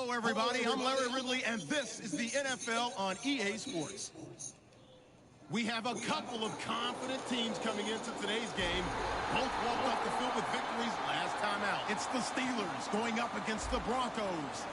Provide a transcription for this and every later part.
Hello, everybody. I'm Larry Ridley, and this is the NFL on EA Sports. We have a couple of confident teams coming into today's game. Both walked off the field with victories last time out. It's the Steelers going up against the Broncos.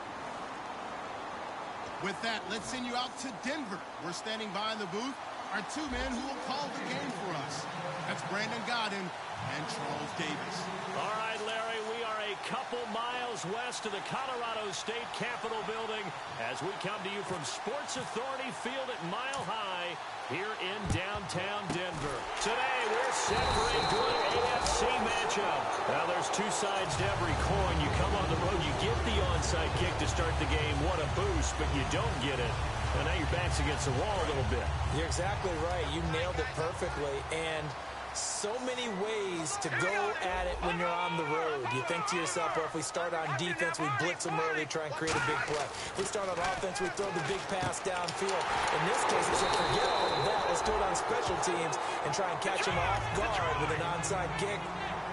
With that, let's send you out to Denver. We're standing by in the booth. Our two men who will call the game for us. That's Brandon Godden and Charles Davis. All right, Larry, we are a couple miles west of the Colorado State Capitol building as we come to you from Sports Authority Field at Mile High here in downtown Denver. Today, we're set for a good AFC matchup. Now, there's two sides to every coin. You come on the road, you get the onside kick to start the game. What a boost, but you don't get it. And now your back's against the wall a little bit. You're exactly right. You nailed it perfectly. And so many ways to go at it when you're on the road. You think to yourself, well, if we start on defense, we blitz them early, try and create a big play. If we start on offense, we throw the big pass downfield. In this case, they said, forget all of that. Let's do it on special teams and try and catch them off guard with an onside kick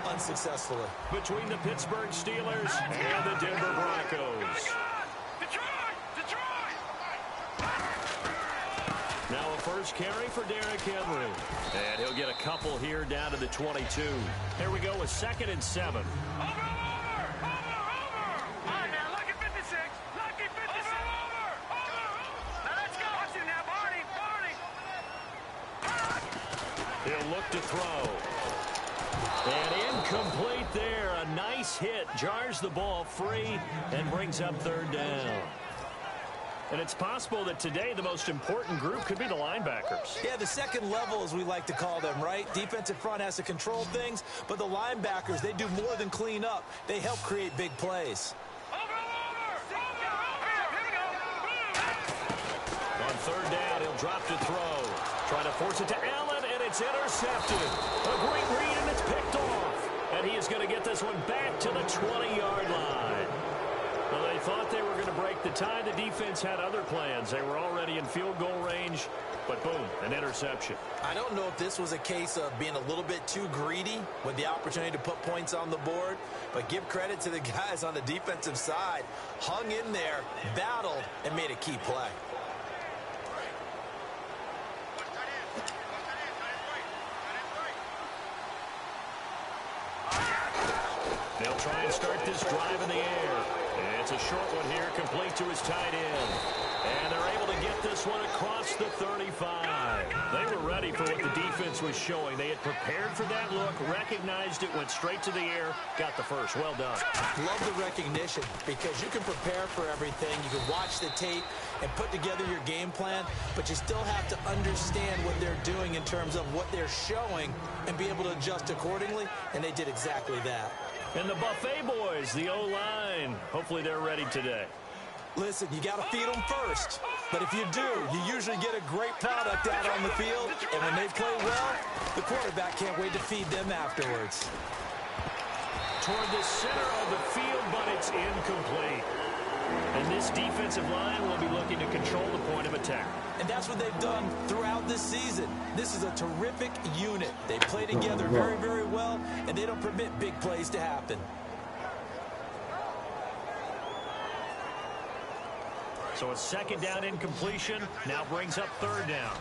unsuccessfully. Between the Pittsburgh Steelers and the Denver Broncos. Now a first carry for Derrick Henry. And he'll get a couple here down to the 22. Here we go with 2nd and 7. Over. All right, now, lucky 56. Lucky 56. Over. Now, let's go. Watch him now, Barney. He'll look to throw. And incomplete there. A nice hit. Jars the ball free and brings up 3rd down. And it's possible that today the most important group could be the linebackers. Yeah, the second level, as we like to call them, right? Defensive front has to control things, but the linebackers, they do more than clean up. They help create big plays. On 3rd down, he'll drop to throw. Trying to force it to Allen, and it's intercepted. A great read, and it's picked off. And he is going to get this one back to the 20-yard line. Well, they thought they were going to break the tie. The defense had other plans. They were already in field goal range, but boom, an interception. I don't know if this was a case of being a little bit too greedy with the opportunity to put points on the board, but give credit to the guys on the defensive side. Hung in there, battled, and made a key play. They'll try and start this drive in the air. It's a short one here, complete to his tight end. And they're able to get this one across the 35. They were ready for what the defense was showing. They had prepared for that look, recognized it, went straight to the air, got the first. Well done. Love the recognition because you can prepare for everything. You can watch the tape and put together your game plan, but you still have to understand what they're doing in terms of what they're showing and be able to adjust accordingly, and they did exactly that. And the Buffet boys, the O-line, hopefully they're ready today. Listen, you got to feed them first. But if you do, you usually get a great product out on the field. And when they play well, the quarterback can't wait to feed them afterwards. Toward the center of the field, but it's incomplete. And this defensive line will be looking to control the point of attack. And that's what they've done throughout this season. This is a terrific unit. They play together very, very well, and they don't permit big plays to happen. So a 2nd down incompletion now brings up 3rd down.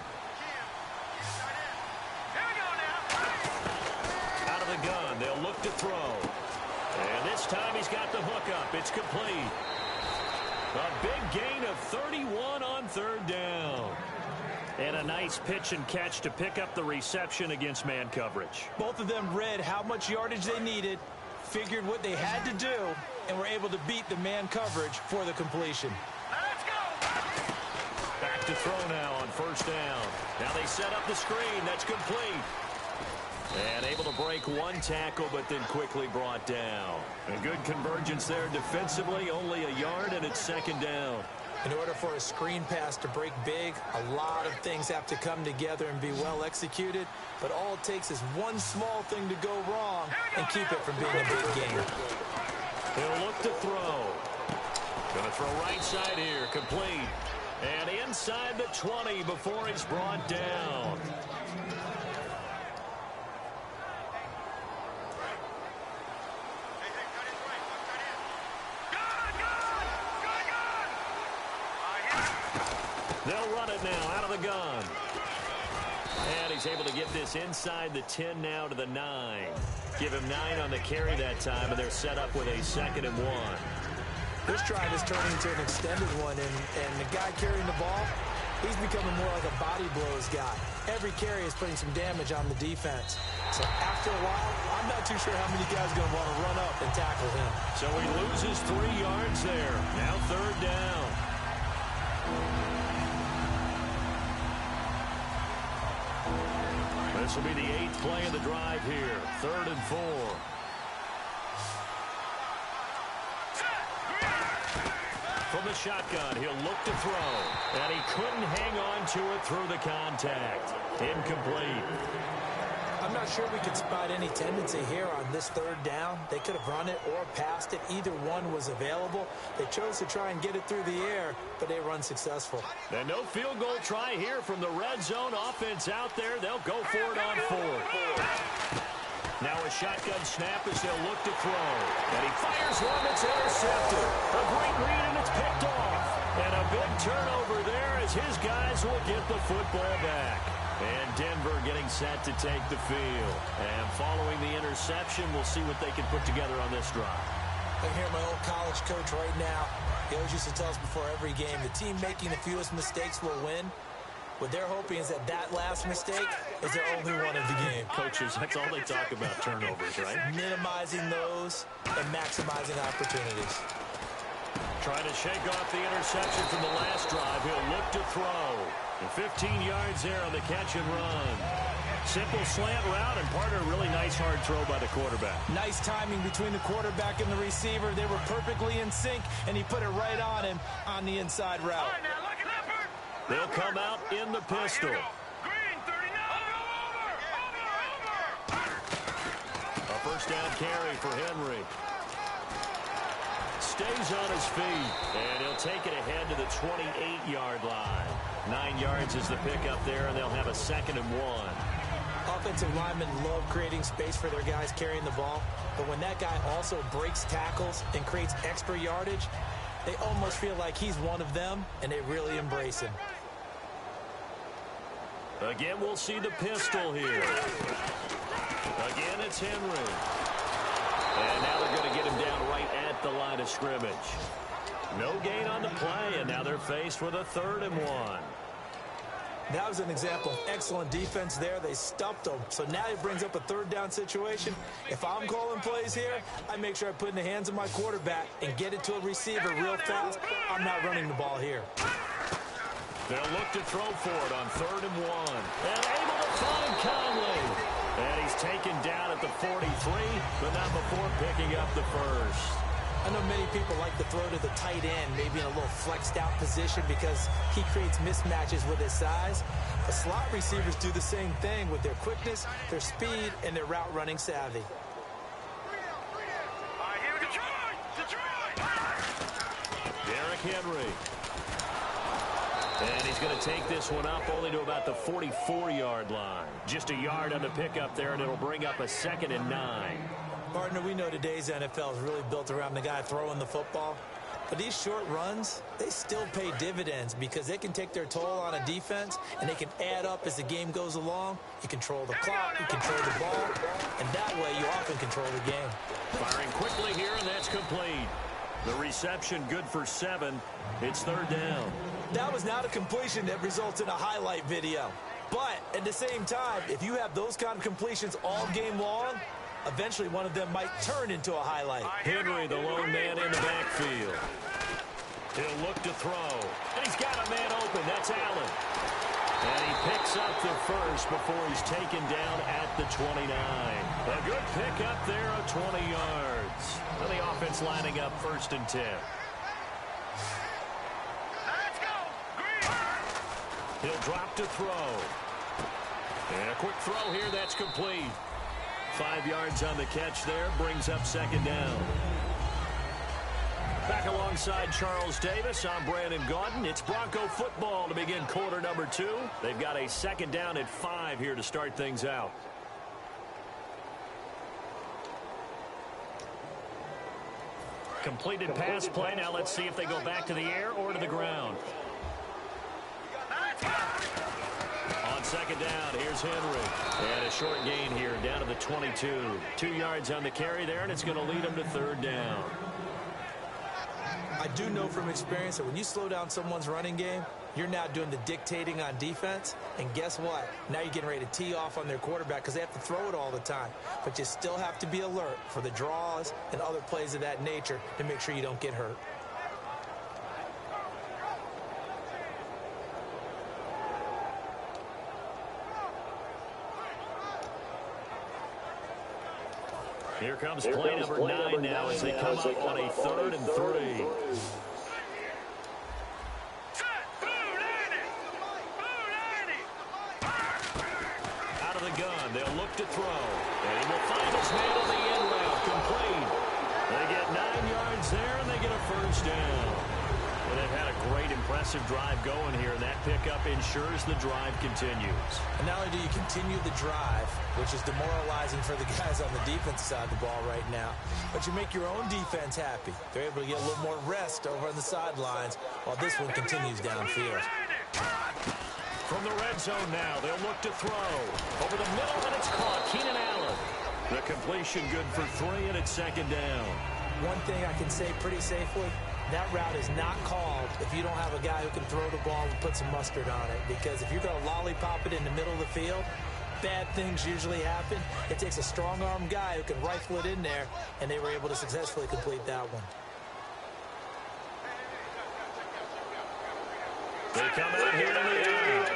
Out of the gun, they'll look to throw. And this time he's got the hook up. It's complete. A big gain of 31 on 3rd down. And a nice pitch and catch to pick up the reception against man coverage. Both of them read how much yardage they needed, figured what they had to do, and were able to beat the man coverage for the completion. Let's go! Back to throw now on 1st down. Now they set up the screen. That's complete. And able to break one tackle, but then quickly brought down. A good convergence there defensively, only a yard, and it's 2nd down. In order for a screen pass to break big, a lot of things have to come together and be well executed, but all it takes is one small thing to go wrong and keep it from being a big game. He'll look to throw. Going to throw right side here, complete. And inside the 20 before he's brought down. They'll run it now out of the gun. And he's able to get this inside the 10 now to the 9. Give him 9 on the carry that time, and they're set up with a 2nd and 1. This drive is turning into an extended one, and the guy carrying the ball, he's becoming more like a body blows guy. Every carry is putting some damage on the defense. So after a while, I'm not too sure how many guys are going to want to run up and tackle him. So he loses 3 yards there. Now 3rd down. This will be the 8th play of the drive here. 3rd and 4. From the shotgun, he'll look to throw. And he couldn't hang on to it through the contact. Incomplete. I'm not sure we could spot any tendency here on this 3rd down. They could have run it or passed it. Either one was available. They chose to try and get it through the air, but they were unsuccessful. And no field goal try here from the red zone offense out there. They'll go for it on 4th. Now a shotgun snap as they'll look to throw. And he fires one that's intercepted. A great read, and it's picked off. And a big turnover there as his guys will get the football back. And Denver getting set to take the field. And following the interception, we'll see what they can put together on this drive. I hear my old college coach right now. He always used to tell us before every game, the team making the fewest mistakes will win. What they're hoping is that last mistake is their only one of the game. Coaches, that's all they talk about, turnovers, right? Minimizing those and maximizing opportunities. Trying to shake off the interception from the last drive. He'll look to throw. And 15 yards there on the catch and run. Simple slant route, and partner, really nice hard throw by the quarterback. Nice timing between the quarterback and the receiver. They were perfectly in sync, and he put it right on him on the inside route. All right, now look at that bird. They'll come out in the pistol. Green, 39. A first down carry for Henry. Stays on his feet, and he'll take it ahead to the 28-yard line. 9 yards is the pickup there, and they'll have a 2nd and 1. Offensive linemen love creating space for their guys carrying the ball, but when that guy also breaks tackles and creates extra yardage, they almost feel like he's one of them, and they really embrace him. Again, we'll see the pistol here. Again, it's Henry. And now they're going to get him down right at the line of scrimmage. No gain on the play, and now they're faced with a 3rd and 1. That was an example of excellent defense there. They stuffed him. So now it brings up a 3rd down situation. If I'm calling plays here, I make sure I put it in the hands of my quarterback and get it to a receiver real fast. I'm not running the ball here. They'll look to throw for it on 3rd and 1. And able to find Conley. And he's taken down at the 43, but not before picking up the first. I know many people like to throw to the tight end, maybe in a little flexed out position because he creates mismatches with his size. The slot receivers do the same thing with their quickness, their speed, and their route running savvy. All right, here we go. Detroit! Derrick Henry. And he's going to take this one up only to about the 44-yard line. Just a yard on the pickup there, and it'll bring up a 2nd and 9. Partner, we know today's NFL is really built around the guy throwing the football. But these short runs, they still pay dividends because they can take their toll on a defense, and they can add up as the game goes along. You control the clock, you control the ball, and that way you often control the game. Firing quickly here, and that's complete. The reception good for 7. It's 3rd down. That was not a completion that results in a highlight video. But at the same time, if you have those kind of completions all game long, eventually one of them might turn into a highlight. Henry, the lone man in the backfield. He'll look to throw. And he's got a man open. That's Allen. And he picks up the first before he's taken down at the 29. A good pickup there of 20 yards. And the offense lining up 1st and 10. Let's go. Green. He'll drop to throw. And a quick throw here. That's complete. 5 yards on the catch there. Brings up 2nd down. Back alongside Charles Davis, I'm Brandon Gaudin. It's Bronco football to begin quarter number 2. They've got a 2nd down at 5 here to start things out. Completed pass play. Now let's see if they go back to the air or to the ground. second down. Here's Henry. And a short gain here down to the 22. 2 yards on the carry there, and it's going to lead them to third down. I do know from experience that when you slow down someone's running game, you're now doing the dictating on defense. And guess what? Now you're getting ready to tee off on their quarterback because they have to throw it all the time. But you still have to be alert for the draws and other plays of that nature to make sure you don't get hurt. Here comes play number 9 now as they come up on a 3rd and 3. Out of the gun, they'll look to throw. And he will find his man on the end route, complete. They get 9 yards there, and they get a first down. And they've had a great, impressive drive going here, and that pickup ensures the drive continues. And not only do you continue the drive, which is demoralizing for the guys on the defense side of the ball right now, but you make your own defense happy. They're able to get a little more rest over on the sidelines while this one continues downfield. From the red zone now, they'll look to throw. Over the middle, and it's caught. Keenan Allen. The completion good for 3, and it's second down. One thing I can say pretty safely, that route is not called if you don't have a guy who can throw the ball and put some mustard on it. Because if you're going to lollipop it in the middle of the field, bad things usually happen. It takes a strong-arm guy who can rifle it in there, and they were able to successfully complete that one. They come out here in the air.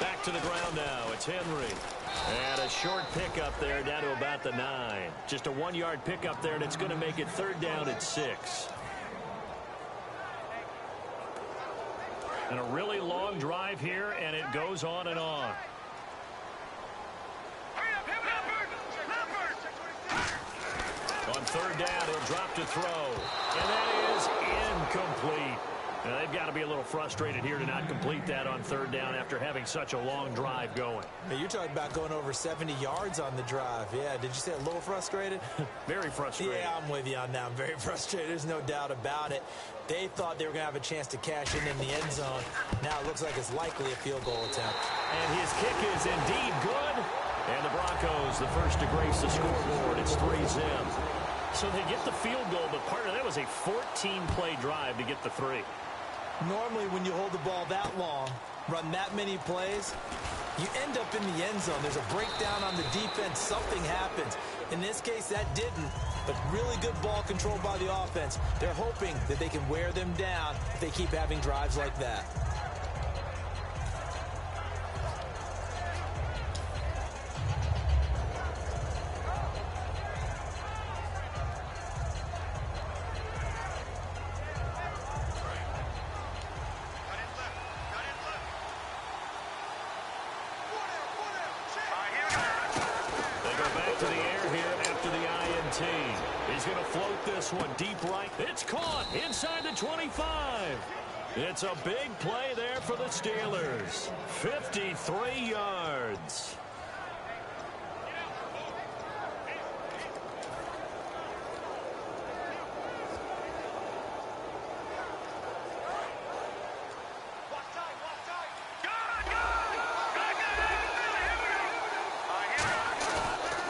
Back to the ground now. It's Henry. And a short pickup there down to about the 9. Just a 1-yard pickup there, and it's going to make it third down at 6. And a really long drive here, and it goes on and on. On third down, he'll drop to throw. And that is incomplete. Now, they've got to be a little frustrated here to not complete that on third down after having such a long drive going. Hey, you're talking about going over 70 yards on the drive. Yeah, did you say a little frustrated? Very frustrated. Yeah, I'm with you on that. I'm very frustrated. There's no doubt about it. They thought they were going to have a chance to cash in the end zone. Now it looks like it's likely a field goal attempt. And his kick is indeed good. And the Broncos, the first to grace the scoreboard. It's 3-0. So they get the field goal, but part of that was a 14-play drive to get the 3. Normally, when you hold the ball that long, run that many plays, you end up in the end zone. There's a breakdown on the defense. Something happens. In this case, that didn't. But really good ball control by the offense. They're hoping that they can wear them down if they keep having drives like that. He's going to float this one deep right. It's caught inside the 25. It's a big play there for the Steelers. 53 yards.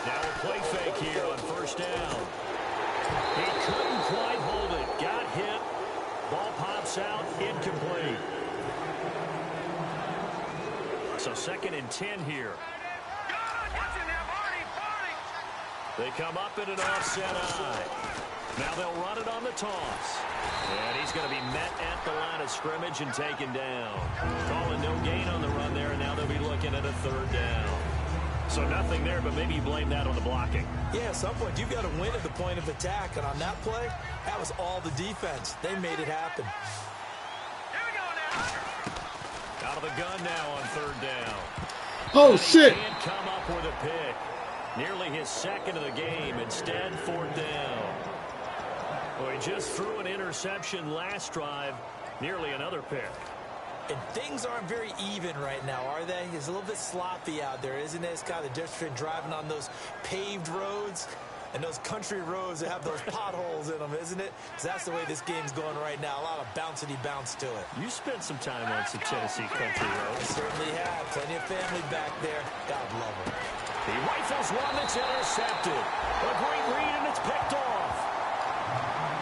Now a play fake here on first down. He couldn't quite hold it. Got hit. Ball pops out. Incomplete. So 2nd and 10 here. They come up in an offset eye. Now they'll run it on the toss. And he's going to be met at the line of scrimmage and taken down. Calling no gain on the run there, and now they'll be looking at a 3rd down. So nothing there, but maybe you blame that on the blocking. Yeah, at some point, you've got to win at the point of attack. And on that play, that was all the defense. They made it happen. Here we go now. Out of the gun now on 3rd down. Oh, shit. He can't come up with a pick. Nearly his 2nd of the game. Instead, 4th down. Well, he just threw an interception last drive. Nearly another pick. And things aren't very even right now, are they? It's a little bit sloppy out there, isn't it? It's kind of the difference between driving on those paved roads And those country roads that have those potholes in them, isn't it? 'Cause that's the way this game's going right now. A lot of bouncy bounce to it. You spent some time on some Tennessee country roads. I certainly have. Plenty of family back there. God love them. He rifles one that's intercepted. A great read, and it's picked off.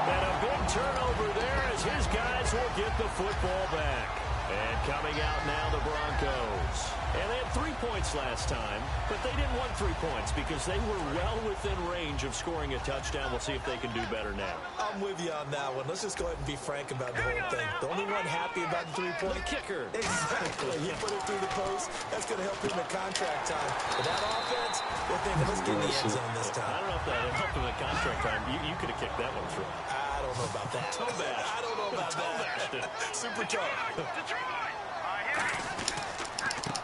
And a big turnover there as his guys will get the football back. And coming out now, the Broncos. And they had 3 points last time, but they didn't want 3 points because they were well within range of scoring a touchdown. We'll see if they can do better now. I'm with you on that one. Let's just go ahead and be frank about the whole thing. The only one happy about the 3-point kicker. Exactly. He put it through the post. That's going to help him in contract time. But that offense, they're thinking, let's get in the end zone this time. I don't know if that helped him in contract time. You could have kicked that one through. I don't know about that. Toe bash. I don't know about that. Super toe.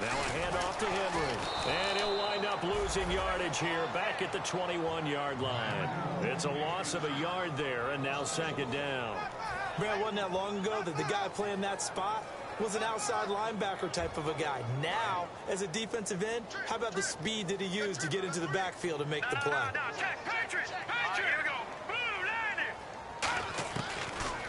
Now a handoff to Henry. And he'll wind up losing yardage here back at the 21-yard line. It's a loss of a yard there, and now second down. Brad, wasn't that long ago that the guy playing that spot was an outside linebacker type of a guy. Now, as a defensive end, how about the speed that he used to get into the backfield and make the play?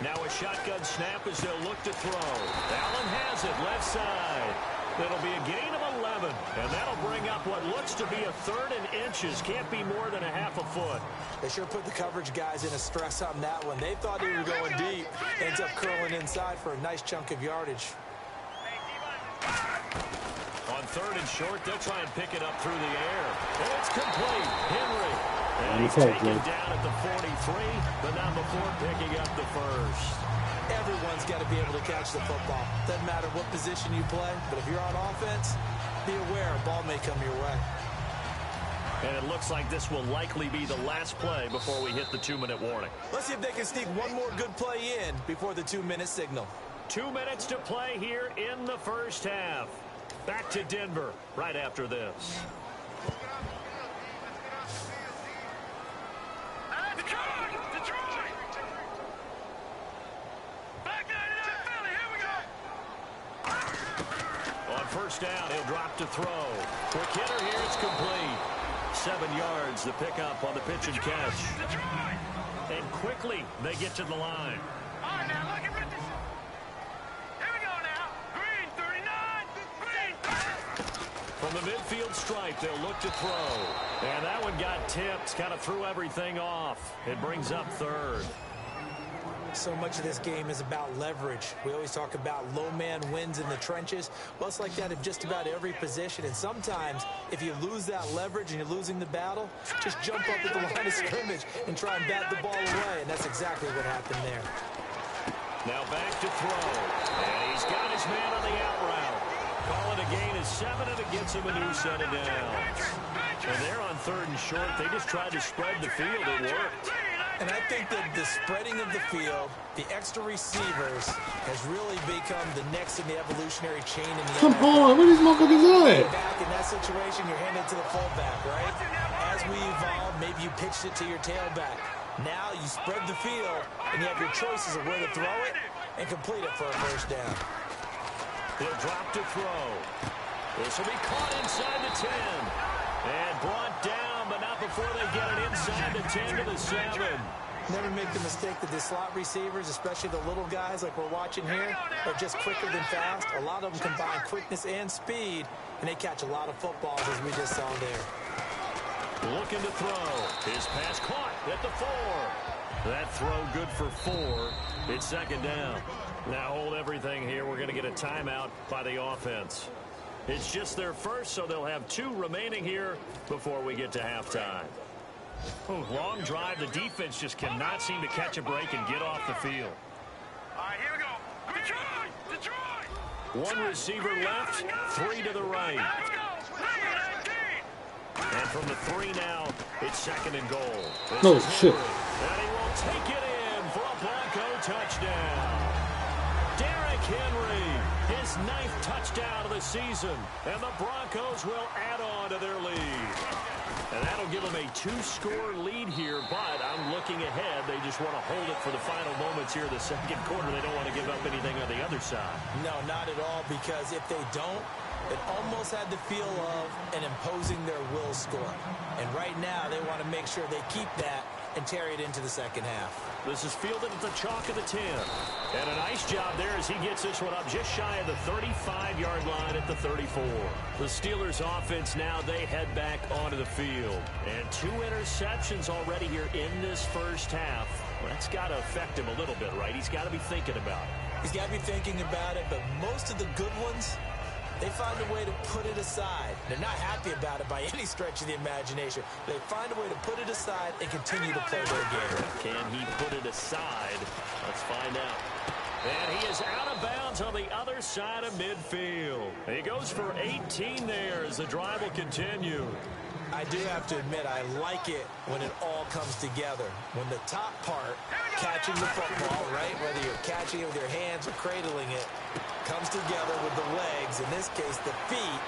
Now a shotgun snap as they'll look to throw. Allen has it, left side. It'll be a gain of 11, and that'll bring up what looks to be a 3rd and inches. Can't be more than a half a foot. They sure put the coverage guys in a stress on that one. They thought they were going deep. Ends up curling inside for a nice chunk of yardage. On 3rd and short, they'll try and pick it up through the air. And it's complete. Henry. And he's taken down at the 43, but not before picking up the first. Everyone's got to be able to catch the football. Doesn't matter what position you play, but if you're on offense, be aware a ball may come your way. And it looks like this will likely be the last play before we hit the 2-minute warning. Let's see if they can sneak one more good play in before the 2-minute signal. 2 minutes to play here in the first half. Back to Denver right after this. First down, he'll drop to throw. Quick hitter here, it's complete. 7 yards, the pickup on the pitch and catch. And quickly, they get to the line. All right, now look at this. Here we go now. Green, 39. Green. From the midfield stripe, they'll look to throw. And that one got tipped, kind of threw everything off. It brings up 3rd. So much of this game is about leverage. We always talk about low man wins in the trenches. Well, it's like that in just about every position. And sometimes, if you lose that leverage and you're losing the battle, just jump up at the line of scrimmage and try and bat the ball away. And that's exactly what happened there. Now back to throw. And he's got his man on the out route. Call it a gain of 7, and it gets him a new set of downs. And they're on 3rd and short. They just tried to spread the field. It worked. And I think that the spreading of the field, the extra receivers, has really become the next in the evolutionary chain in the Come on, what is motherfuckers at? Back in that situation, you're handed to the fullback, right? As we evolve, maybe you pitched it to your tailback. Now you spread the field, and you have your choices of where to throw it and complete it for a first down. He'll drop to throw. This will be caught inside the 10. And brought down, but not before they get it inside the 10 to the 7. Never make the mistake that the slot receivers, especially the little guys like we're watching here, are just quicker than fast. A lot of them combine quickness and speed, and they catch a lot of footballs, as we just saw there. Looking to throw. His pass caught at the 4. That throw good for 4. It's second down. Now hold everything here. We're going to get a timeout by the offense. It's just their first, so they'll have 2 remaining here before we get to halftime. Oh, long drive. The defense just cannot seem to catch a break and get off the field. All right, here we go. Detroit! 1 receiver left, 3 to the right. Let's go. And from the 3 now, it's 2nd and goal. Oh, shit. And he will take it in for a Bronco touchdown. Derrick Henry, his 9th touchdown of the season. And the Broncos will add on to their lead. And that'll give them a 2-score lead here, but I'm looking ahead. They just want to hold it for the final moments here in the second quarter. They don't want to give up anything on the other side. No, not at all, because if they don't, It almost had the feel of an imposing their will score. And right now, they want to make sure they keep that and carry it into the second half. This is fielded at the chalk of the 10. And a nice job there as he gets this one up just shy of the 35-yard line at the 34. The Steelers offense now, they head back onto the field. And 2 interceptions already here in this first half. Well, that's got to affect him a little bit, right? He's got to be thinking about it. He's got to be thinking about it, but most of the good ones, they find a way to put it aside. They're not happy about it by any stretch of the imagination. They find a way to put it aside and continue to play their game. Can he put it aside? Let's find out. And he is out of bounds on the other side of midfield. He goes for 18 there as the drive will continue. I do have to admit, I like it when it all comes together. When the top part, catching the football, right, whether you're catching it with your hands or cradling it, comes together with the legs, in this case the feet,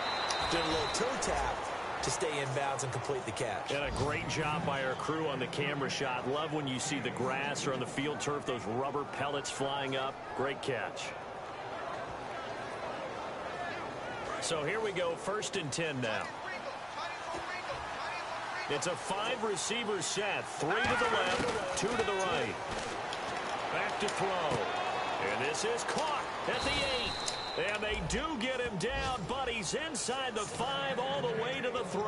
doing a little toe tap to stay in bounds and complete the catch. And a great job by our crew on the camera shot. Love when you see the grass or on the field turf, those rubber pellets flying up. Great catch. So here we go, 1st and 10 now. It's a 5-receiver set. 3 to the left, 2 to the right. Back to throw. And this is caught at the 8. And they do get him down, but he's inside the 5 all the way to the 3.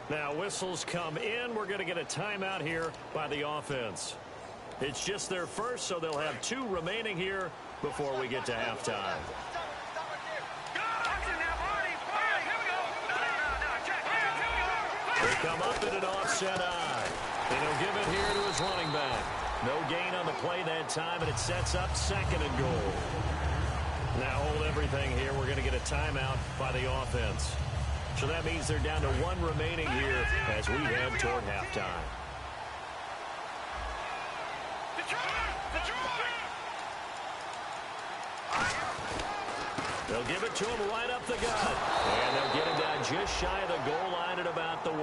Now whistles come in. We're going to get a timeout here by the offense. It's just their first, so they'll have 2 remaining here before we get to halftime. They come up in an offset eye. And he'll give it here to his running back. No gain on the play that time, and it sets up 2nd and goal. Now hold everything here. We're going to get a timeout by the offense. So that means they're down to 1 remaining here as we head toward halftime. They'll give it to him right up the gut. And they'll get him down just shy of the goal line at about the 1.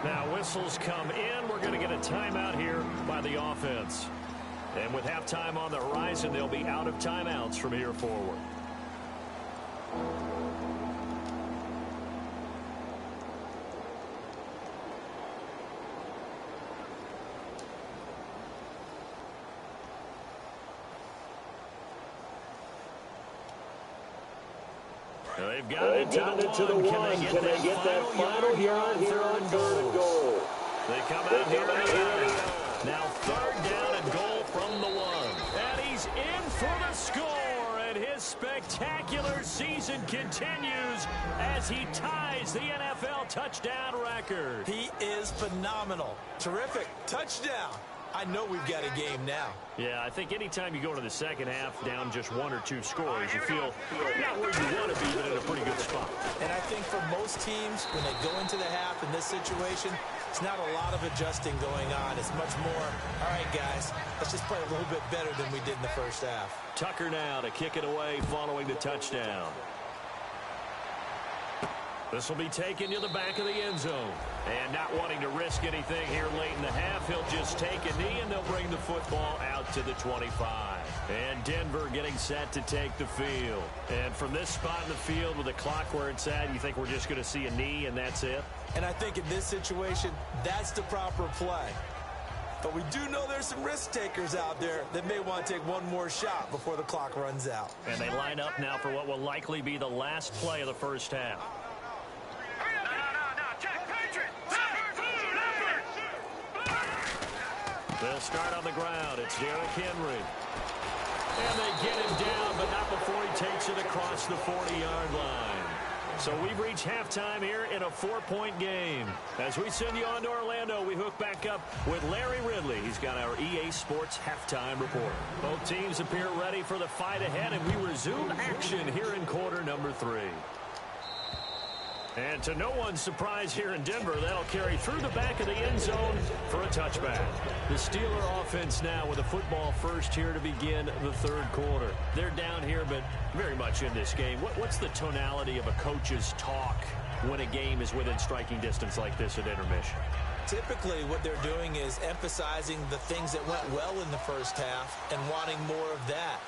Now whistles come in. We're going to get a timeout here by the offense. And with halftime on the horizon, they'll be out of timeouts from here forward. They've got it to the 1. Can they get that final yard here on 3rd and goal? They come out here in the area. Now 3rd down and goal from the 1. And he's in for the score. And his spectacular season continues as he ties the NFL touchdown record. He is phenomenal. Terrific. Touchdown. I know we've got a game now. Yeah, I think anytime you go into the second half down just 1 or 2 scores, you feel not where you want to be, but in a pretty good spot. And I think for most teams, when they go into the half in this situation, it's not a lot of adjusting going on. It's much more, all right, guys, let's just play a little bit better than we did in the first half. Tucker now to kick it away following the touchdown. This will be taken to the back of the end zone. And not wanting to risk anything here late in the half, he'll just take a knee, and they'll bring the football out to the 25. And Denver getting set to take the field. And from this spot in the field with the clock where it's at, you think we're just going to see a knee and that's it? And I think in this situation, that's the proper play. But we do know there's some risk takers out there that may want to take one more shot before the clock runs out. And they line up now for what will likely be the last play of the first half. They'll start on the ground. It's Derrick Henry. And they get him down, but not before he takes it across the 40-yard line. So we've reached halftime here in a 4-point game. As we send you on to Orlando, we hook back up with Larry Ridley. He's got our EA Sports halftime report. Both teams appear ready for the fight ahead, and we resume action here in quarter number 3. And to no one's surprise here in Denver, that'll carry through the back of the end zone for a touchback. The Steeler offense now with a football first here to begin the 3rd quarter. They're down here, but very much in this game. What's the tonality of a coach's talk when a game is within striking distance like this at intermission? Typically, what they're doing is emphasizing the things that went well in the first half and wanting more of that.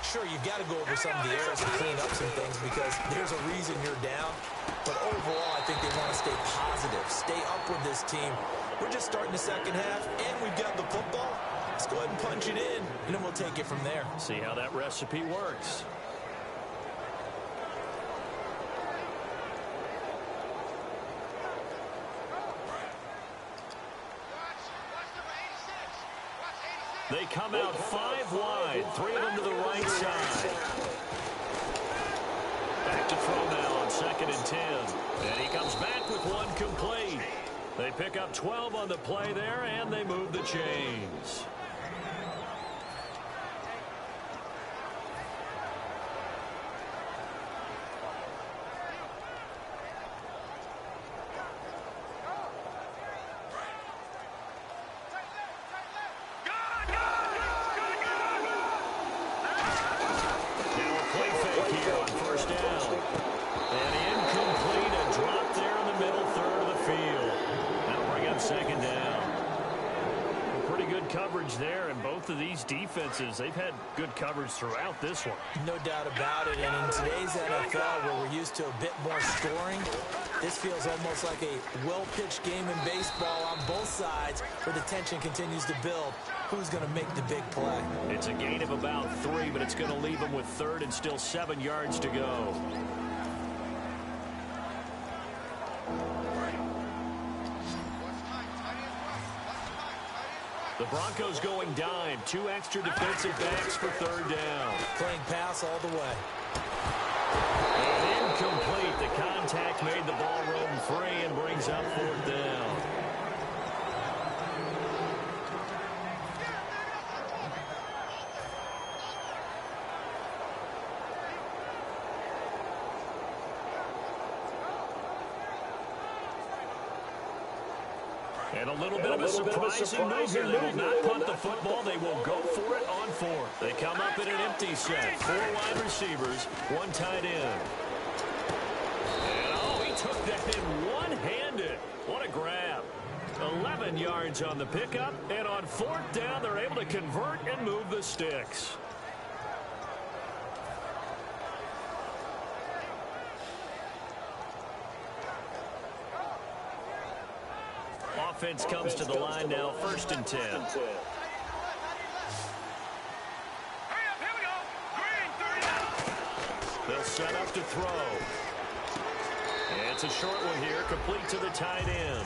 Sure, you've got to go over some of the errors and clean up some things because there's a reason you're down. But overall, I think they want to stay positive, stay up with this team. We're just starting the second half, and we've got the football. Let's go ahead and punch it in, and then we'll take it from there. See how that recipe works. They come out 5 wide, 3 of them to the right side. Back to throw now on 2nd and 10. And he comes back with 1 complete. They pick up 12 on the play there, and they move the chains. There, and both of these defenses, they've had good coverage throughout this one. No doubt about it, and in today's NFL, where we're used to a bit more scoring, this feels almost like a well-pitched game in baseball on both sides, where the tension continues to build. Who's going to make the big play? It's a gain of about 3, but it's going to leave them with 3rd and still 7 yards to go. The Broncos going dime. 2 extra defensive backs for 3rd down. Playing pass all the way. And incomplete. The contact made the ball roam free and brings up 4th down. And a little bit of a surprising move here. They will not punt the football. They will go for it on 4th. They come up in an empty set. 4 wide receivers, 1 tight end. And, oh, he took that in one-handed. What a grab. 11 yards on the pickup. And on 4th down, they're able to convert and move the sticks. Offense comes to the line now, 1st and 10. They'll set up to throw. And it's a short one here, complete to the tight end.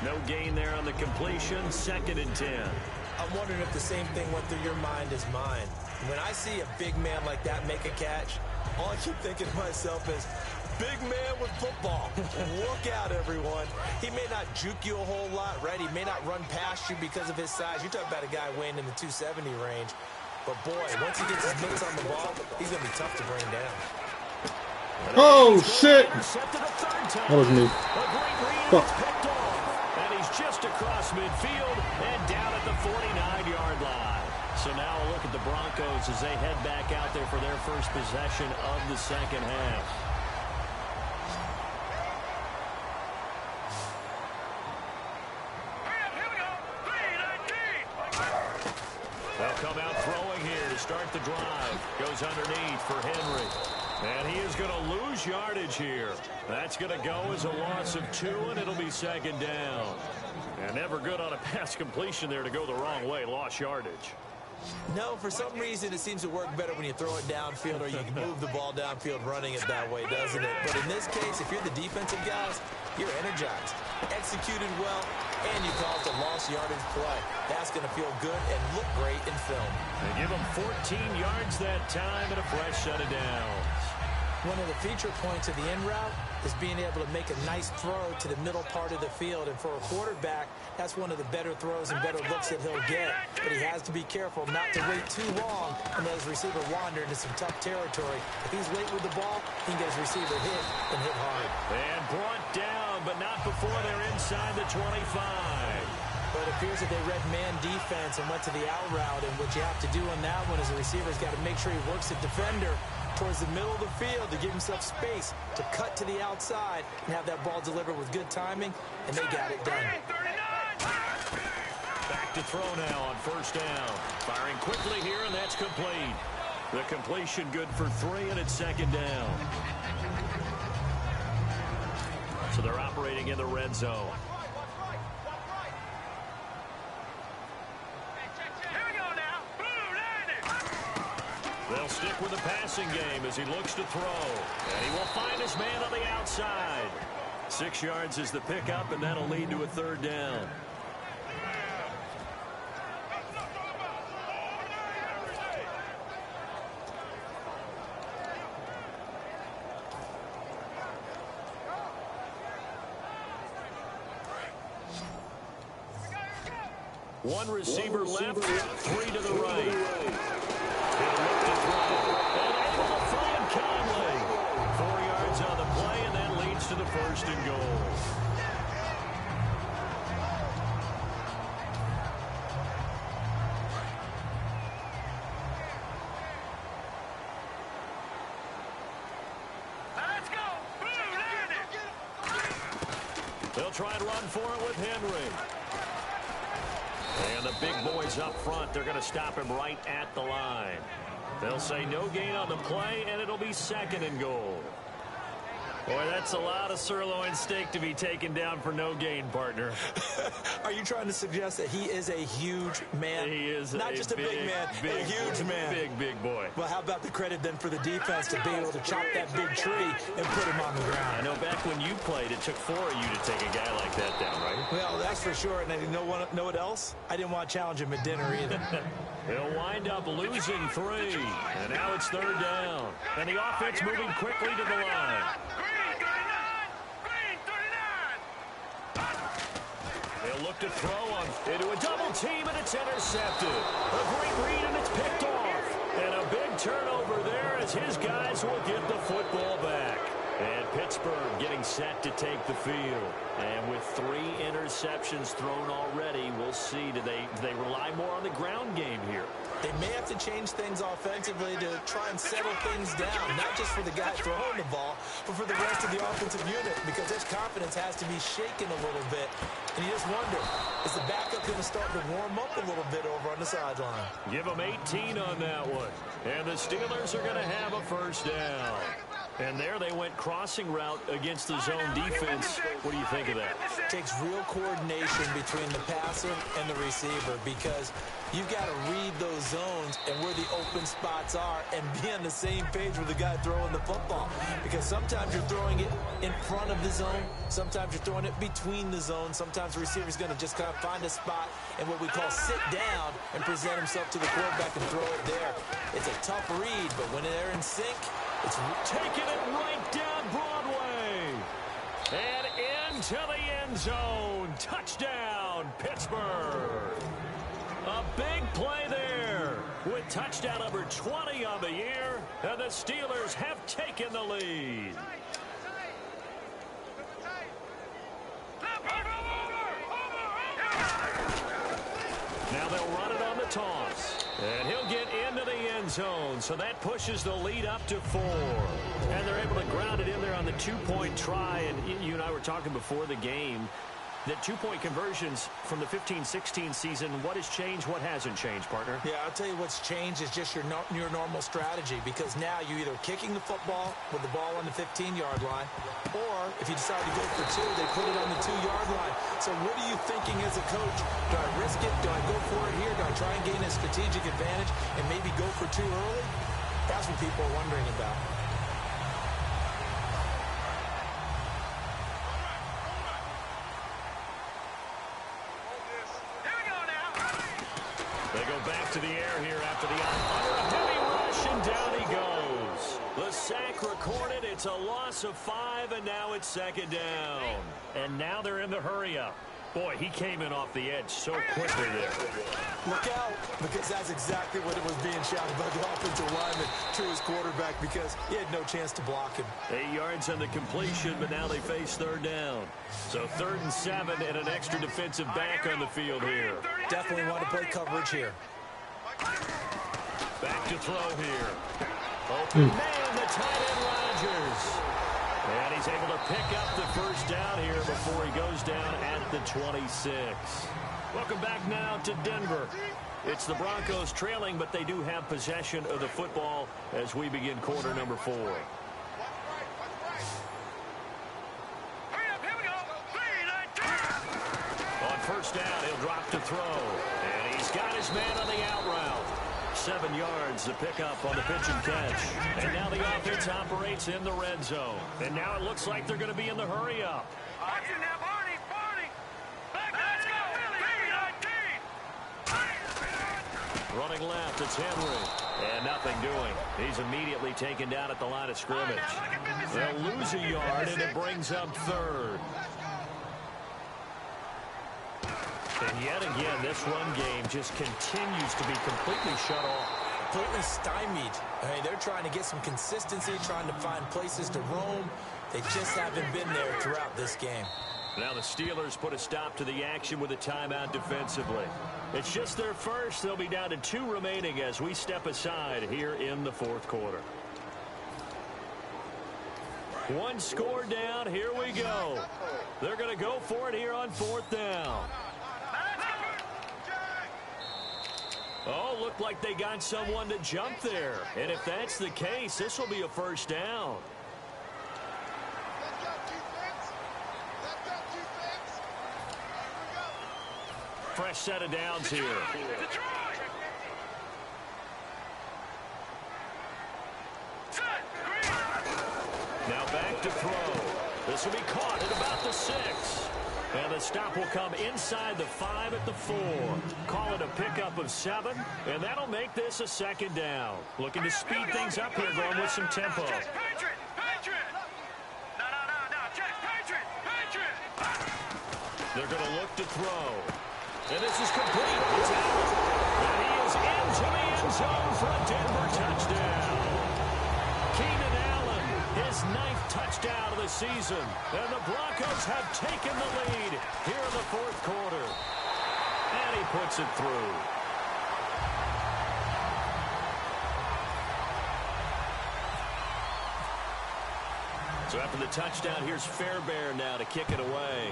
No gain there on the completion, 2nd and 10. I'm wondering if the same thing went through your mind as mine. When I see a big man like that make a catch, all I keep thinking to myself is, big man with football. Look out, everyone. He may not juke you a whole lot, right? He may not run past you because of his size. You're talking about a guy weighing in the 270 range. But, boy, once he gets his mitts on the ball, he's going to be tough to bring down. Oh, shit. That was me. Fuck. And he's just across midfield and down at the 49-yard line. So now a look at the Broncos as they head back out there for their first possession of the second half. They'll come out throwing here to start the drive. Goes underneath for Henry. And he is going to lose yardage here. That's going to go as a loss of 2, and it'll be 2nd down. And never good on a pass completion there to go the wrong way. Lost yardage. No, for some reason it seems to work better when you throw it downfield or you can move the ball downfield running it that way, doesn't it? But in this case, if you're the defensive guys, you're energized, executed well, and you caused a lost yardage play. That's going to feel good and look great in film. They give him 14 yards that time and a fresh set of downs. One of the feature points of the in route is being able to make a nice throw to the middle part of the field. And for a quarterback, that's one of the better throws and better looks that he'll get. But he has to be careful not to wait too long and let his receiver wander into some tough territory. If he's late with the ball, he can get his receiver hit and hit hard. And brought down, but not before they're inside the 25. But it appears that they read man defense and went to the out route. And what you have to do on that one is the receiver's got to make sure he works the defender towards the middle of the field to give himself space to cut to the outside and have that ball delivered with good timing, and they got it done. Back to throw now on 1st down. Firing quickly here, and that's complete. The completion good for 3, and it's second down. So they're operating in the red zone. They'll stick with the passing game as he looks to throw. And he will find his man on the outside. 6 yards is the pickup, and that'll lead to a third down. One receiver left, 3 to the right. He'll look to throw. And able to find Conley. 4 yards on the play, and that leads to the first and goal. Let's go. They'll try and run for it with Henry. And the big boys up front, they're going to stop him right at the line. They'll say no gain on the play, and it'll be second and goal. Boy, that's a lot of sirloin steak to be taken down for no gain, partner. Are you trying to suggest that he is a huge man? He is not just a big man, a huge man. Big boy. Well, how about the credit then for the defense to be able to chop that big tree and put him on the ground? I know back when you played, it took 4 of you to take a guy like that down, right? Well, that's for sure. And I didn't know what else? I didn't want to challenge him at dinner either. He'll wind up losing 3. And now it's third down. And the offense moving quickly to the line. They'll look to throw him into a double team, and it's intercepted. A great read, and it's picked off. And a big turnover there as his guys will get the football back. And Pittsburgh getting set to take the field. And with 3 interceptions thrown already, we'll see. Do they rely more on the ground game here? They may have to change things offensively to try and settle things down, not just for the guy throwing the ball, but for the rest of the offensive unit, because his confidence has to be shaken a little bit. And you just wonder, is the backup going to start to warm up a little bit over on the sideline? Give them 18 on that one. And the Steelers are going to have a first down. And there they went crossing route against the zone defense. What do you think of that? It takes real coordination between the passer and the receiver, because you've got to read those zones and where the open spots are and be on the same page with the guy throwing the football. Because sometimes you're throwing it in front of the zone. Sometimes you're throwing it between the zones. Sometimes the receiver's going to just kind of find a spot and what we call sit down and present himself to the quarterback and throw it there. It's a tough read, but when they're in sync, it's taking it right down Broadway. And into the end zone. Touchdown, Pittsburgh. A big play there with touchdown number 20 on the year. And the Steelers have taken the lead. Now they'll run it on the toss. And he'll get into the end zone, so that pushes the lead up to 4. And they're able to ground it in there on the 2-point try. And you and I were talking before the game that 2-point conversions from the 15-16 season, what has changed, what hasn't changed, partner? Yeah, I'll tell you what's changed is just your normal strategy, because now you're either kicking the football with the ball on the 15-yard line, or if you decide to go for 2, they put it on the 2-yard line. So what are you thinking as a coach? Do I risk it? Do I go for it here? Do I try and gain a strategic advantage and maybe go for 2 early? That's what people are wondering about. They go back to the air here after the under a heavy rush, and down he goes. The sack recorded. It's a loss of 5, and now it's second down. And now they're in the hurry-up. Boy, he came in off the edge so quickly there. Look out, because that's exactly what it was being shouted by the offensive lineman to his quarterback, because he had no chance to block him. 8 yards on the completion, but now they face third down. So 3rd and 7 and an extra defensive back on the field here. Definitely want to play coverage here. Back to throw here. Open man, the tight end Rodgers. And he's able to pick up the first down here before he goes down at the 26. Welcome back now to Denver. It's the Broncos trailing, but they do have possession of the football as we begin quarter number 4. Hurry up, here we go. 3-19. On first down, he'll drop to throw. And he's got his man on the out route. 7 yards to pick up on the pitch and catch. And now the offense operates in the red zone. And now it looks like they're going to be in the hurry up. Watch it now, Barney. Back let's go, Billy. 3-19. Running left, it's Henry. And nothing doing. He's immediately taken down at the line of scrimmage. They'll lose a yard, and it brings up third. And yet again, this run game just continues to be completely shut off. Completely stymied. I mean, they're trying to get some consistency, trying to find places to roam. They just haven't been there throughout this game. Now the Steelers put a stop to the action with a timeout defensively. It's just their first. They'll be down to 2 remaining as we step aside here in the fourth quarter. 1 score down. Here we go. They're going to go for it here on 4th down. Oh, looked like they got someone to jump there. And if that's the case, this will be a first down. Fresh set of downs here. Now back to throw. This will be caught at about the 6. And the stop will come inside the 5 at the 4. Call it a pickup of 7, and that'll make this a 2nd down. Looking to speed things up here, going with some tempo. They're going to look to throw. And this is complete. It's out. And he is into the end zone for a Denver touchdown. Keenan Allen, his 9th touchdown of the season. And the Broncos have taken the lead here in the 4th quarter. And he puts it through. So after the touchdown, here's Fairbairn now to kick it away.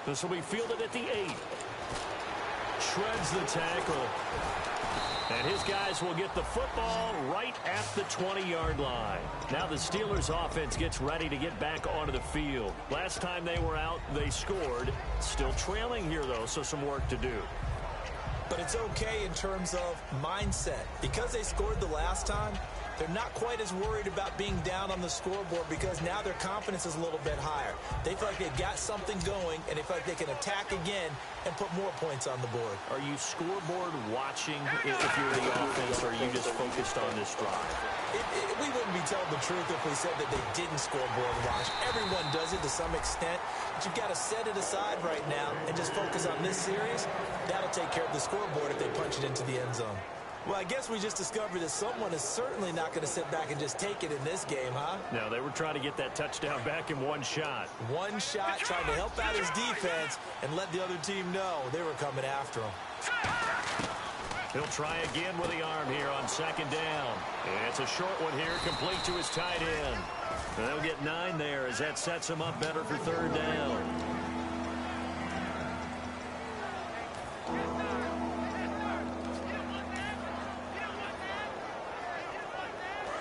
This will be fielded at the 8. Shreds the tackle. And his guys will get the football right at the 20-yard line. Now the Steelers offense gets ready to get back onto the field. Last time they were out, they scored. Still trailing here, though, so some work to do. But it's okay in terms of mindset. Because they scored the last time, they're not quite as worried about being down on the scoreboard because now their confidence is a little bit higher. They feel like they've got something going, and they feel like they can attack again and put more points on the board. Are you scoreboard watching if you're the offense, or are you just focused on this drive? We wouldn't be telling the truth if we said that they didn't scoreboard watch. Everyone does it to some extent, but you've got to set it aside right now and just focus on this series. That'll take care of the scoreboard if they punch it into the end zone. Well, I guess we just discovered that someone is certainly not going to sit back and just take it in this game, huh? No, they were trying to get that touchdown back in one shot. One shot, trying to help out his defense and let the other team know they were coming after him. He'll try again with the arm here on 2nd down. And it's a short one here, complete to his tight end. And they'll get 9 there as that sets him up better for 3rd down.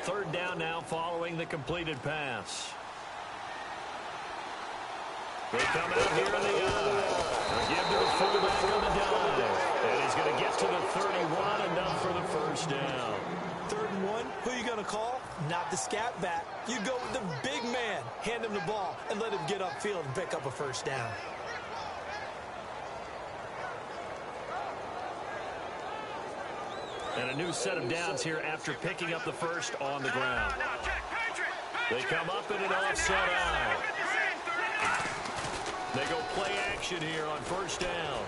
Third down now following the completed pass. They come out here in the eye. Give to the fullback on the dive. And he's going to get to the 31, enough for the first down. 3rd and 1, who are you going to call? Not the scat back. You go with the big man. Hand him the ball and let him get upfield and pick up a first down. And a new set of downs here after picking up the first on the ground. They come up in an offset eye. They go play action here on 1st down.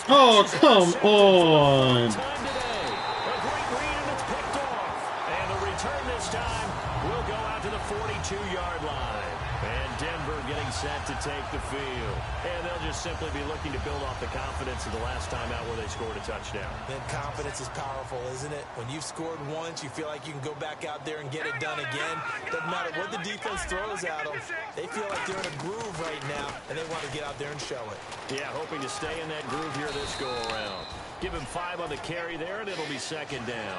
Oh, come on. Time today. A great read, and it's picked off. And the return this time will go out to the 42-yard line. And Denver getting set to take the field. And they'll just simply be looking to build off the confidence of the last time out where they scored a touchdown. Then confidence is powerful, isn't it? When you've scored once, you feel like you can go back out there and get it done again. Doesn't matter what the defense throws at them. They feel like they're in a groove right now, and they want to get out there and show it. Yeah, hoping to stay in that groove here this go-around. Give him 5 on the carry there, and it'll be second down.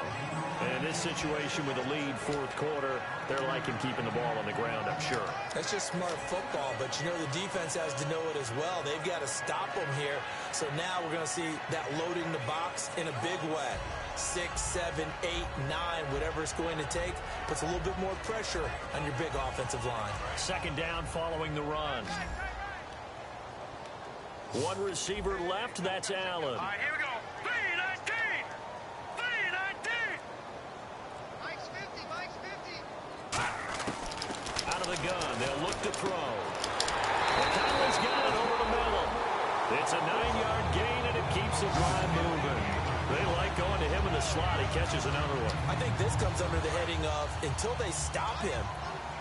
And in this situation with a lead fourth quarter, they're liking keeping the ball on the ground, I'm sure. That's just smart football, but you know the defense has to know it as well. They've got to stop them here. So now we're going to see that loading the box in a big way. 6, 7, 8, 9, whatever it's going to take, puts a little bit more pressure on your big offensive line. Second down following the run. One receiver left, that's Allen. All right, here we go. 3-19. 3-19. Mike's 50. Mike's 50. Out of the gun, they'll look to throw. And Conley's got it over the middle. It's a 9-yard gain, and it keeps the drive moving. They like going to him in the slot. He catches another one. I think this comes under the heading of until they stop him,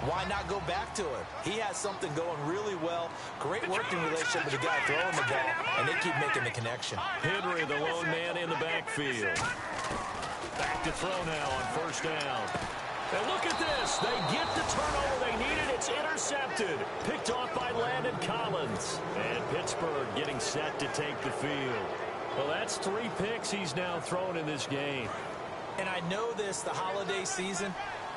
why not go back to him? He has something going really well. Great working relationship with the guy throwing the ball, and they keep making the connection. Henry, the lone man in the backfield. Back to throw now on first down. And look at this. They get the turnover they needed. It's intercepted. Picked off by Landon Collins. And Pittsburgh getting set to take the field. Well, that's 3 picks he's now thrown in this game. And I know this, the holiday season,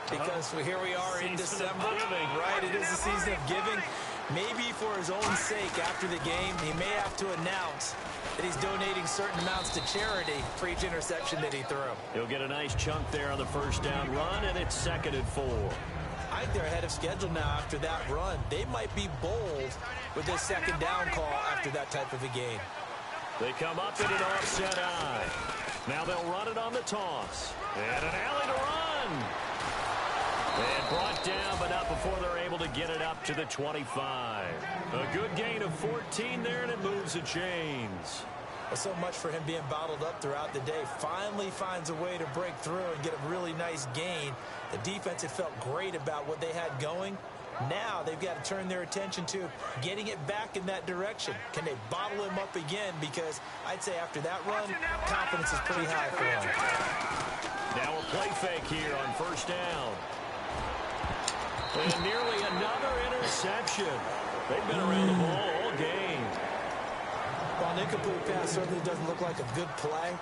because here we are in December, right? It is the season of giving. Maybe for his own sake, after the game, he may have to announce that he's donating certain amounts to charity for each interception that he threw. He'll get a nice chunk there on the first down run, and it's 2nd and 4. I think they're ahead of schedule now after that run. They might be bold with this second down call after that type of a game. They come up in an offset eye. Now they'll run it on the toss. And an alley to run. And brought down, but not before they're able to get it up to the 25. A good gain of 14 there, and it moves the chains. Well, so much for him being bottled up throughout the day. Finally finds a way to break through and get a really nice gain. The defense had felt great about what they had going. Now they've got to turn their attention to getting it back in that direction. Can they bottle him up again? Because I'd say after that run, confidence is pretty high for him. Now a play fake here on first down. And nearly another interception. They've been around the ball all game. While an incomplete pass certainly doesn't look like a good play,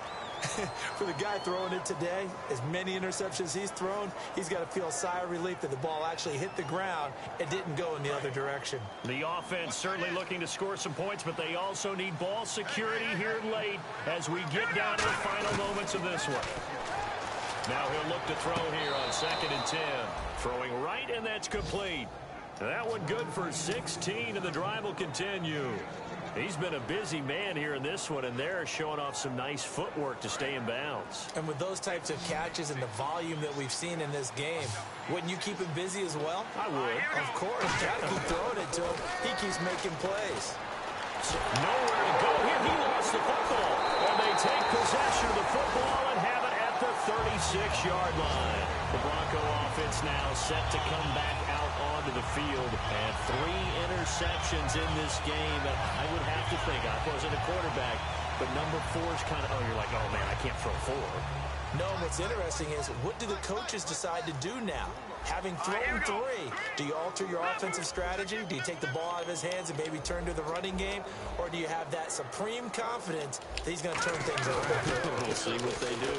for the guy throwing it today, as many interceptions he's thrown, he's got to feel a sigh of relief that the ball actually hit the ground and didn't go in the other direction. The offense certainly looking to score some points, but they also need ball security here late as we get down to the final moments of this one. Now he'll look to throw here on 2nd and 10. Throwing right, and that's complete. That one good for 16, and the drive will continue. He's been a busy man here in this one, and they're showing off some nice footwork to stay in bounds. And with those types of catches and the volume that we've seen in this game, wouldn't you keep him busy as well? I would. Of course. Got to keep throwing it to him. He keeps making plays. Nowhere to go here. He lost the football. And they take possession of the football and have it at the 36-yard line. The Bronco offense now set to come back out onto the field. And 3 interceptions in this game. And I would have to think, I wasn't a quarterback, but number 4 is kind of, you're like, oh, man, I can't throw 4. No, what's interesting is, what do the coaches decide to do now? Having thrown 3, do you alter your offensive strategy? Do you take the ball out of his hands and maybe turn to the running game? Or do you have that supreme confidence that he's going to turn things around? We'll see what they do.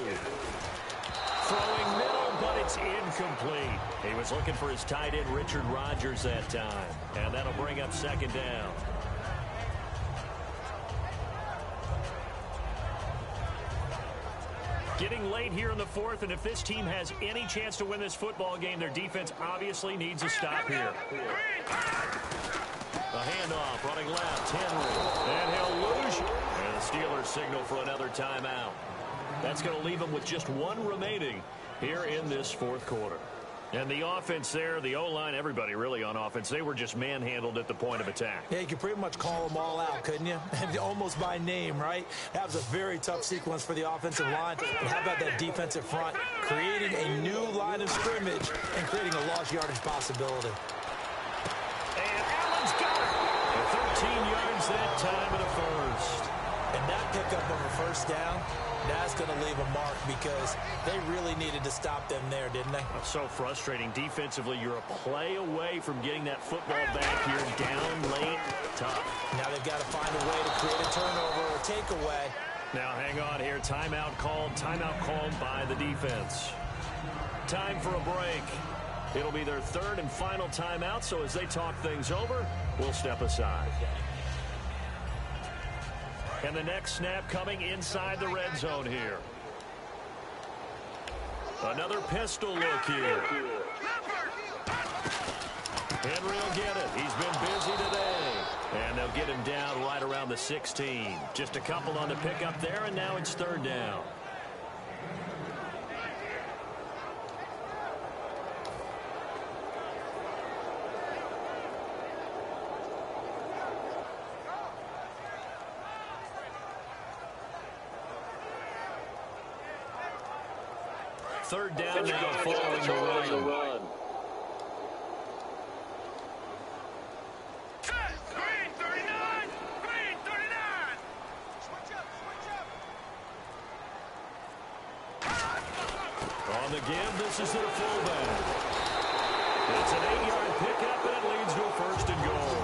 Throwing middle, but it's incomplete. He was looking for his tight end, Richard Rodgers, that time. And that'll bring up 2nd down. Getting late here in the 4th, and if this team has any chance to win this football game, their defense obviously needs a stop here. The handoff, running left, Henry, and he'll lose. And the Steelers signal for another timeout. That's going to leave them with just 1 remaining here in this 4th quarter. And the offense there, the O-line, everybody really on offense, they were just manhandled at the point of attack. Yeah, you could pretty much call them all out, couldn't you? Almost by name, right? That was a very tough sequence for the offensive line. But how about that defensive front? Creating a new line of scrimmage and creating a lost yardage possibility. yards that time and a first. And that pickup of a first down, that's going to leave a mark because they really needed to stop them there, didn't they? That's so frustrating. Defensively, you're a play away from getting that football back here down late. Tough. Now they've got to find a way to create a turnover or takeaway. Now hang on here. Timeout called by the defense. Time for a break. It'll be their third and final timeout, so as they talk things over, we'll step aside. And the next snap coming inside the red zone here. Another pistol look here. Henry will get it. He's been busy today. And they'll get him down right around the 16. Just a couple on the pickup there, and now it's third down. Third down now following the run. Green 39! Green 39! Switch up! On the give, this is to the fullback. It's an 8-yard pickup, and it leads to a first and goal.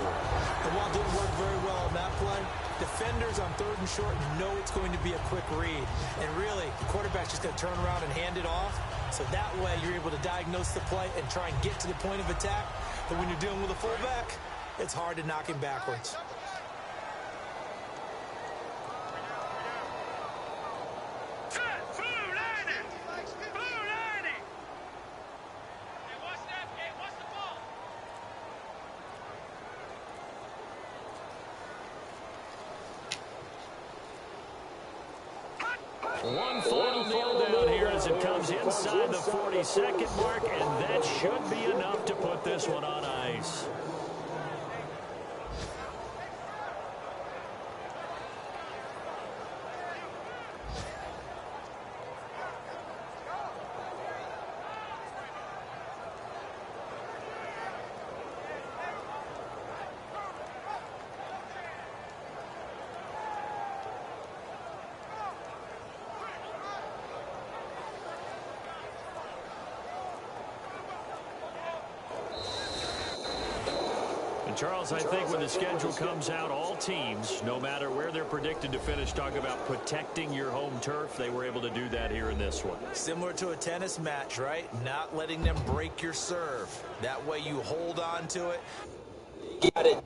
The ball didn't work very well on that play. Defenders on third and short know it's going to be a quick read. And really, the quarterback's just going to turn around and hand it off. So that way, you're able to diagnose the play and try and get to the point of attack. But when you're dealing with a fullback, it's hard to knock him backwards. One final kneel down here as it comes inside the 40-second mark, and that should be enough to put this one on ice. Charles, I think when the schedule comes out, all teams, no matter where they're predicted to finish, talk about protecting your home turf. They were able to do that here in this one. Similar to a tennis match, right? Not letting them break your serve. That way you hold on to it. You got it.